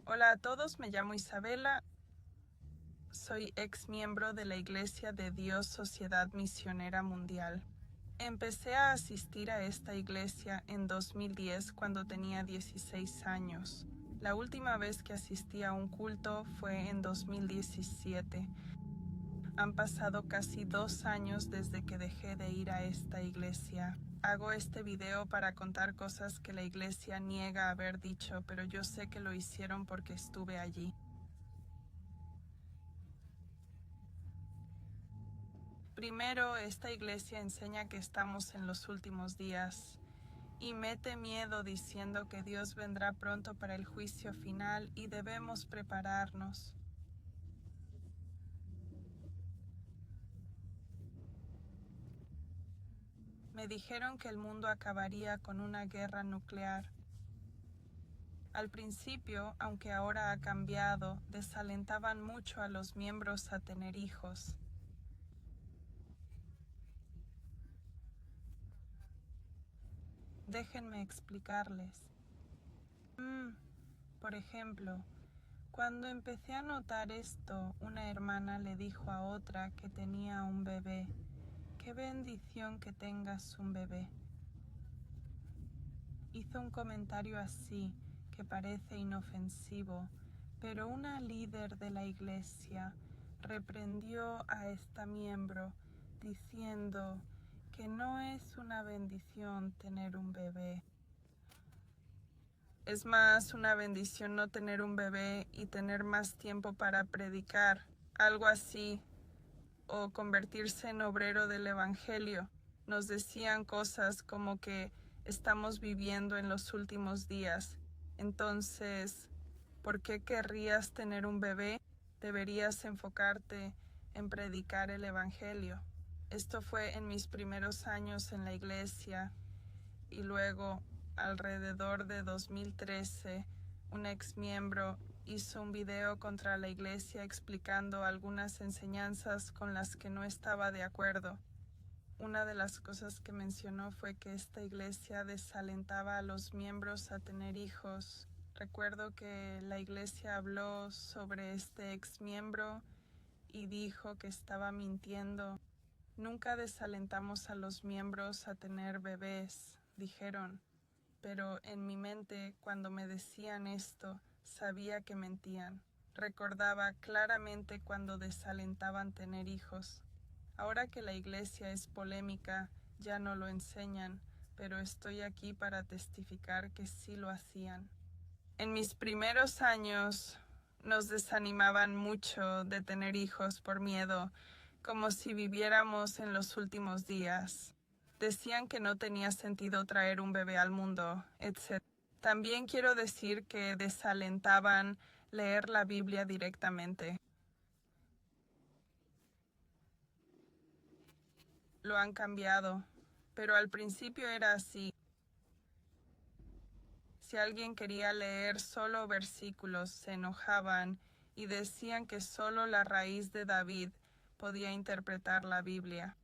Hola a todos, me llamo Isabela, soy ex miembro de la Iglesia de Dios Sociedad Misionera Mundial. Empecé a asistir a esta iglesia en 2010 cuando tenía 16 años. La última vez que asistí a un culto fue en 2017. Han pasado casi 2 años desde que dejé de ir a esta iglesia. Hago este video para contar cosas que la iglesia niega haber dicho, pero yo sé que lo hicieron porque estuve allí. Primero, esta iglesia enseña que estamos en los últimos días y mete miedo diciendo que Dios vendrá pronto para el juicio final y debemos prepararnos. Me dijeron que el mundo acabaría con una guerra nuclear. Al principio, aunque ahora ha cambiado, desalentaban mucho a los miembros a tener hijos. Déjenme explicarles. Por ejemplo, cuando empecé a notar esto, una hermana le dijo a otra que tenía un bebé: ¡Qué bendición que tengas un bebé! Hizo un comentario así, que parece inofensivo, pero una líder de la iglesia reprendió a esta miembro diciendo que no es una bendición tener un bebé. Es más una bendición no tener un bebé y tener más tiempo para predicar, algo así, o convertirse en obrero del evangelio. Nos decían cosas como que estamos viviendo en los últimos días. Entonces, ¿por qué querrías tener un bebé? Deberías enfocarte en predicar el evangelio. Esto fue en mis primeros años en la iglesia y luego, alrededor de 2013, un ex miembro hizo un video contra la iglesia explicando algunas enseñanzas con las que no estaba de acuerdo. Una de las cosas que mencionó fue que esta iglesia desalentaba a los miembros a tener hijos. Recuerdo que la iglesia habló sobre este ex miembro y dijo que estaba mintiendo. Nunca desalentamos a los miembros a tener bebés, dijeron. Pero en mi mente, cuando me decían esto, sabía que mentían. Recordaba claramente cuando desalentaban tener hijos. Ahora que la iglesia es polémica, ya no lo enseñan, pero estoy aquí para testificar que sí lo hacían. En mis primeros años nos desanimaban mucho de tener hijos por miedo, como si viviéramos en los últimos días. Decían que no tenía sentido traer un bebé al mundo, etc. También quiero decir que desalentaban leer la Biblia directamente. Lo han cambiado, pero al principio era así. Si alguien quería leer solo versículos, se enojaban y decían que solo la raíz de David podía interpretar la Biblia.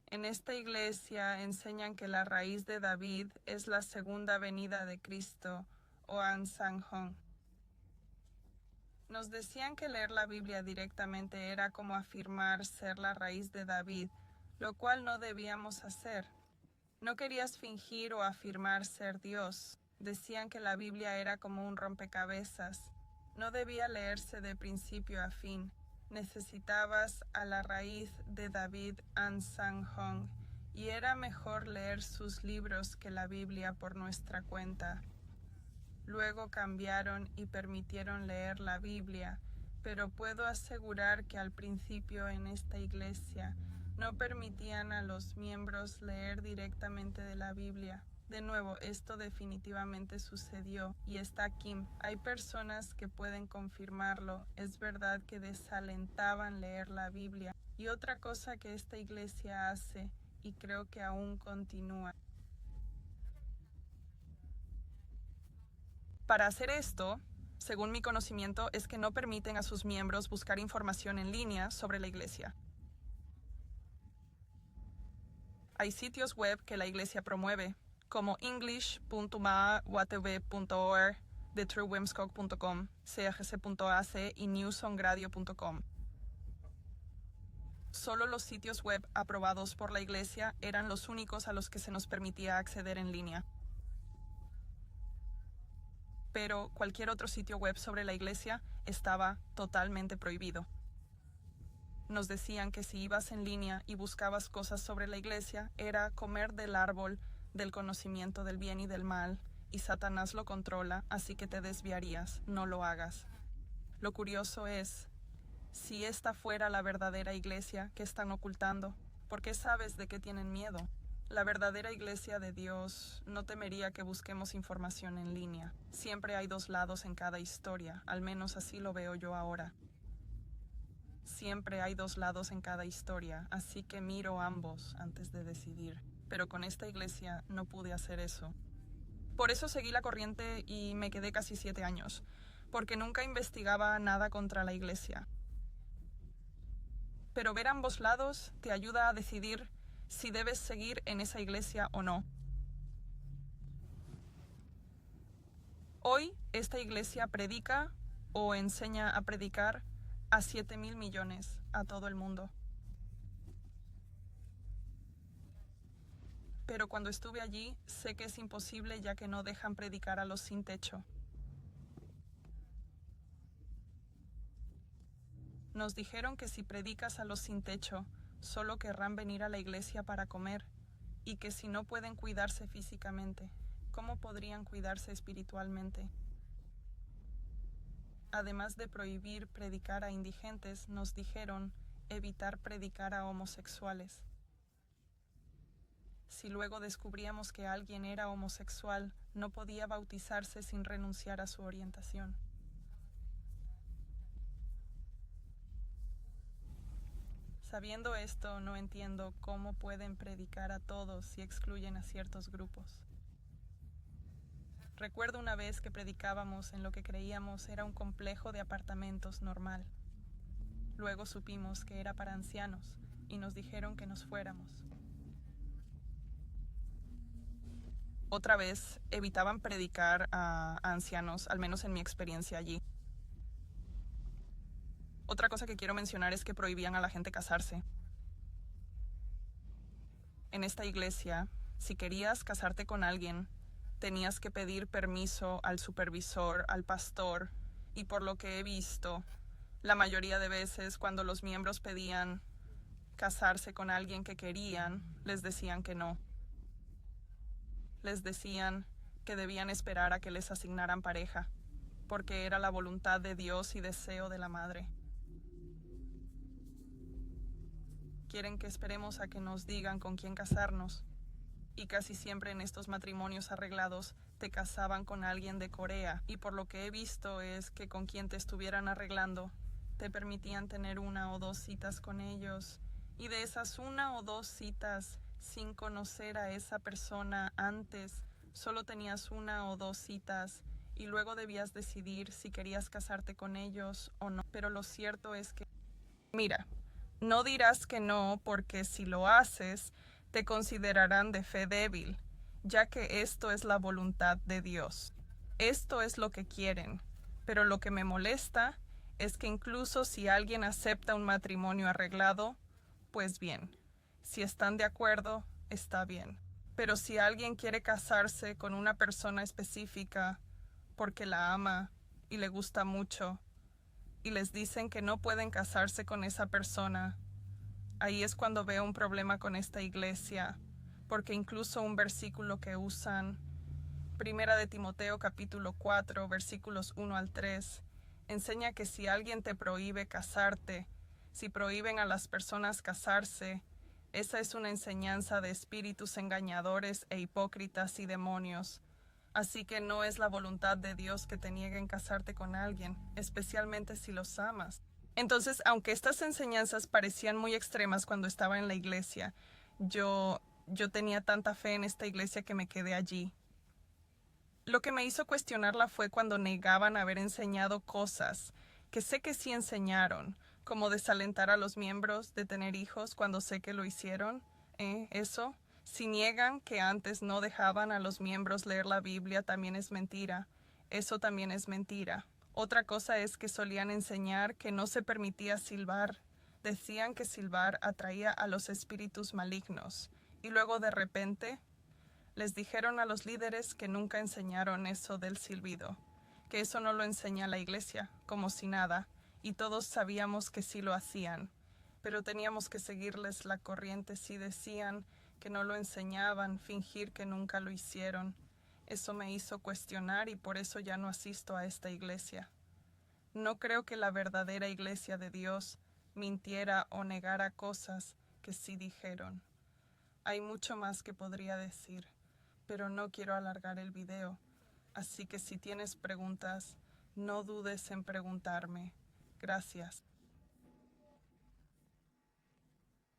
En esta iglesia enseñan que la raíz de David es la segunda venida de Cristo, o An-Sang-Hong. Nos decían que leer la Biblia directamente era como afirmar ser la raíz de David, lo cual no debíamos hacer. No querías fingir o afirmar ser Dios. Decían que la Biblia era como un rompecabezas. No debía leerse de principio a fin. Necesitabas a la raíz de David An-Sang-Hong y era mejor leer sus libros que la Biblia por nuestra cuenta. Luego cambiaron y permitieron leer la Biblia, pero puedo asegurar que al principio en esta iglesia no permitían a los miembros leer directamente de la Biblia. De nuevo, esto definitivamente sucedió y está aquí. Hay personas que pueden confirmarlo. Es verdad que desalentaban leer la Biblia. Y otra cosa que esta iglesia hace, y creo que aún continúa. Para hacer esto, según mi conocimiento, es que no permiten a sus miembros buscar información en línea sobre la iglesia. Hay sitios web que la iglesia promueve, como english.mawatv.org, de truewimscock.com, cagc.ac y newsongradio.com. Solo los sitios web aprobados por la iglesia eran los únicos a los que se nos permitía acceder en línea. Pero cualquier otro sitio web sobre la iglesia estaba totalmente prohibido. Nos decían que si ibas en línea y buscabas cosas sobre la iglesia, era comer del árbol del conocimiento del bien y del mal, y Satanás lo controla, así que te desviarías, no lo hagas. Lo curioso es, si esta fuera la verdadera iglesia, ¿qué están ocultando? ¿Por qué sabes de qué tienen miedo? La verdadera iglesia de Dios no temería que busquemos información en línea. Siempre hay dos lados en cada historia, al menos así lo veo yo ahora. Siempre hay dos lados en cada historia, así que miro ambos antes de decidir. Pero con esta iglesia no pude hacer eso. Por eso seguí la corriente y me quedé casi 7 años, porque nunca investigaba nada contra la iglesia. Pero ver ambos lados te ayuda a decidir si debes seguir en esa iglesia o no. Hoy esta iglesia predica o enseña a predicar a 7,000 millones a todo el mundo. Pero cuando estuve allí, sé que es imposible ya que no dejan predicar a los sin techo. Nos dijeron que si predicas a los sin techo, solo querrán venir a la iglesia para comer, y que si no pueden cuidarse físicamente, ¿cómo podrían cuidarse espiritualmente? Además de prohibir predicar a indigentes, nos dijeron evitar predicar a homosexuales. Si luego descubríamos que alguien era homosexual, no podía bautizarse sin renunciar a su orientación. Sabiendo esto, no entiendo cómo pueden predicar a todos si excluyen a ciertos grupos. Recuerdo una vez que predicábamos en lo que creíamos era un complejo de apartamentos normal. Luego supimos que era para ancianos y nos dijeron que nos fuéramos. Otra vez evitaban predicar a ancianos, al menos en mi experiencia allí. Otra cosa que quiero mencionar es que prohibían a la gente casarse. En esta iglesia, si querías casarte con alguien, tenías que pedir permiso al supervisor, al pastor, y por lo que he visto, la mayoría de veces cuando los miembros pedían casarse con alguien que querían, les decían que no. Les decían que debían esperar a que les asignaran pareja, porque era la voluntad de Dios y deseo de la madre. Quieren que esperemos a que nos digan con quién casarnos. Y casi siempre en estos matrimonios arreglados te casaban con alguien de Corea. Y por lo que he visto es que con quien te estuvieran arreglando, te permitían tener 1 o 2 citas con ellos. Y de esas 1 o 2 citas, sin conocer a esa persona antes, solo tenías 1 o 2 citas y luego debías decidir si querías casarte con ellos o no. Pero lo cierto es que, mira, no dirás que no, porque si lo haces, te considerarán de fe débil, ya que esto es la voluntad de Dios. Esto es lo que quieren, pero lo que me molesta es que incluso si alguien acepta un matrimonio arreglado, pues bien, si están de acuerdo, está bien. Pero si alguien quiere casarse con una persona específica porque la ama y le gusta mucho, y les dicen que no pueden casarse con esa persona, ahí es cuando veo un problema con esta iglesia, porque incluso un versículo que usan, 1 de Timoteo capítulo 4, versículos 1 al 3, enseña que si alguien te prohíbe casarte, si prohíben a las personas casarse, esa es una enseñanza de espíritus engañadores e hipócritas y demonios. Así que no es la voluntad de Dios que te nieguen casarte con alguien, especialmente si los amas. Entonces, aunque estas enseñanzas parecían muy extremas cuando estaba en la iglesia, yo tenía tanta fe en esta iglesia que me quedé allí. Lo que me hizo cuestionarla fue cuando negaban haber enseñado cosas que sé que sí enseñaron, como desalentar a los miembros de tener hijos cuando sé que lo hicieron. Eso. Si niegan que antes no dejaban a los miembros leer la Biblia, también es mentira. Eso también es mentira. Otra cosa es que solían enseñar que no se permitía silbar. Decían que silbar atraía a los espíritus malignos. Y luego de repente les dijeron a los líderes que nunca enseñaron eso del silbido, que eso no lo enseña la iglesia, como si nada, y todos sabíamos que sí lo hacían, pero teníamos que seguirles la corriente si decían que no lo enseñaban, fingir que nunca lo hicieron. Eso me hizo cuestionar y por eso ya no asisto a esta iglesia. No creo que la verdadera iglesia de Dios mintiera o negara cosas que sí dijeron. Hay mucho más que podría decir, pero no quiero alargar el video, así que si tienes preguntas, no dudes en preguntarme. Gracias.